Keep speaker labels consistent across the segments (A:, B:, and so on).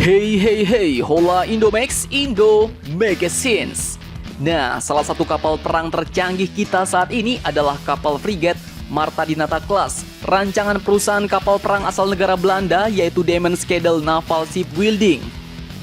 A: Hey hey hey, hola Indomax, Indo Magazines. Nah, salah satu kapal perang tercanggih kita saat ini adalah kapal frigat Marta Dinata Class, rancangan perusahaan kapal perang asal negara Belanda yaitu Damen-Skadel Naval Shipbuilding.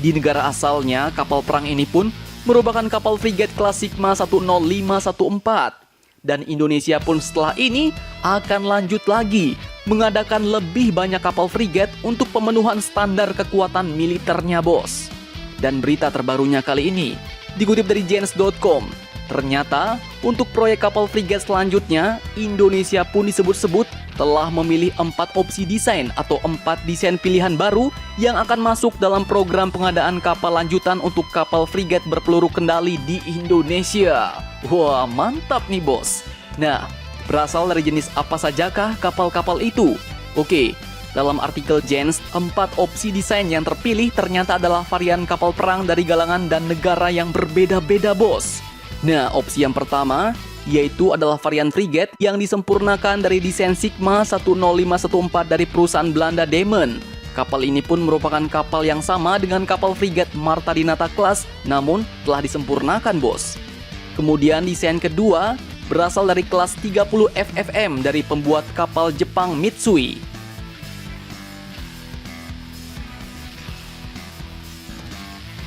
A: Di negara asalnya, kapal perang ini pun merupakan kapal frigat kelas Sigma 10514. Dan Indonesia pun setelah ini akan lanjut lagi mengadakan lebih banyak kapal frigat untuk pemenuhan standar kekuatan militernya, bos. Dan berita terbarunya kali ini dikutip dari Gens.com. Ternyata untuk proyek kapal frigat selanjutnya, Indonesia pun disebut-sebut telah memilih 4 opsi desain atau 4 desain pilihan baru yang akan masuk dalam program pengadaan kapal lanjutan untuk kapal frigat berpeluru kendali di Indonesia. Wah, mantap nih, bos. Nah, berasal dari jenis apa sajakah kapal-kapal itu? Oke, dalam artikel Gens, 4 opsi desain yang terpilih ternyata adalah varian kapal perang dari galangan dan negara yang berbeda-beda, bos. Nah, opsi yang pertama yaitu adalah varian frigat yang disempurnakan dari desain Sigma 10514 dari perusahaan Belanda Damen. Kapal ini pun merupakan kapal yang sama dengan kapal frigat Marta Dinata Class, namun telah disempurnakan, bos. Kemudian desain kedua berasal dari kelas 30 FFM dari pembuat kapal Jepang Mitsui.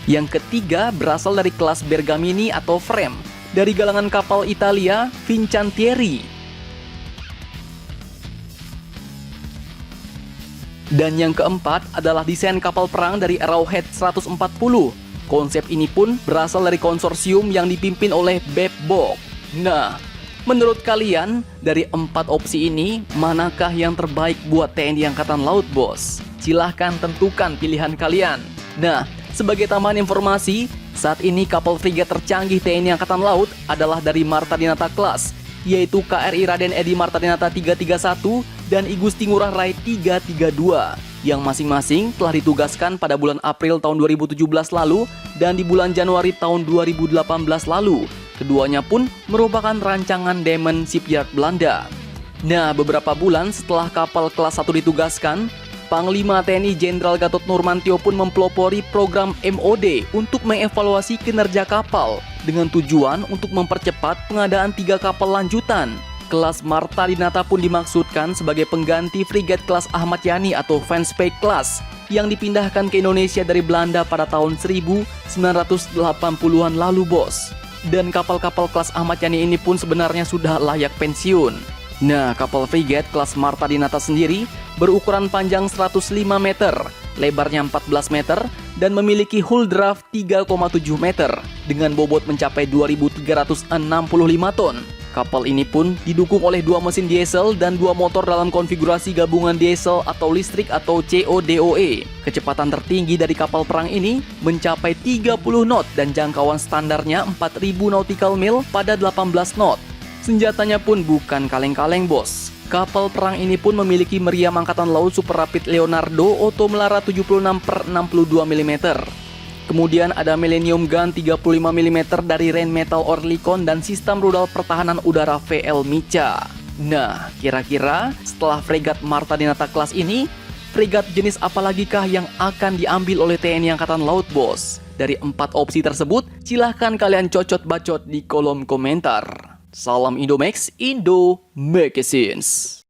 A: Yang ketiga berasal dari kelas Bergamini atau Frame dari galangan kapal Italia Fincantieri. Dan yang keempat adalah desain kapal perang dari Arrowhead 140. Konsep ini pun berasal dari konsorsium yang dipimpin oleh Babcock. Nah, menurut kalian dari 4 opsi ini manakah yang terbaik buat TNI Angkatan Laut, bos? Silahkan tentukan pilihan kalian. Nah, sebagai tambahan informasi, saat ini kapal frigat tercanggih TNI Angkatan Laut adalah dari Marta Dinata Class, yaitu KRI Raden Edi Marta Dinata 331 dan I Gusti Ngurah Rai 332, yang masing-masing telah ditugaskan pada bulan April tahun 2017 lalu dan di bulan Januari tahun 2018 lalu. Keduanya pun merupakan rancangan Damen Shipyard Belanda. Nah, beberapa bulan setelah kapal kelas 1 ditugaskan, Panglima TNI Jenderal Gatot Nurmantio pun mempelopori program MOD untuk mengevaluasi kinerja kapal dengan tujuan untuk mempercepat pengadaan 3 kapal lanjutan. Kelas Marta Dinata pun dimaksudkan sebagai pengganti frigat kelas Ahmad Yani atau Van Speyk Class yang dipindahkan ke Indonesia dari Belanda pada tahun 1980-an lalu, bos. Dan kapal-kapal kelas Ahmad Yani ini pun sebenarnya sudah layak pensiun. Nah, kapal frigat kelas Marta Dinata sendiri berukuran panjang 105 meter, lebarnya 14 meter, dan memiliki hull draft 3,7 meter dengan bobot mencapai 2.365 ton. Kapal ini pun didukung oleh 2 mesin diesel dan 2 motor dalam konfigurasi gabungan diesel atau listrik atau CODOE. Kecepatan tertinggi dari kapal perang ini mencapai 30 knot dan jangkauan standarnya 4.000 nautical mil pada 18 knot. Senjatanya pun bukan kaleng-kaleng, bos. Kapal perang ini pun memiliki meriam Angkatan Laut Super Rapid Leonardo Otto Melara 76/62 mm. Kemudian ada Millennium Gun 35 mm dari Rheinmetall Oerlikon dan sistem rudal pertahanan udara VL Mica. Nah, kira-kira setelah fregat Marta Dinata Class ini, fregat jenis apa lagi kah yang akan diambil oleh TNI Angkatan Laut, bos? Dari 4 opsi tersebut, silahkan kalian cocot-bacot di kolom komentar. Salam Indomax, Indo Magazines.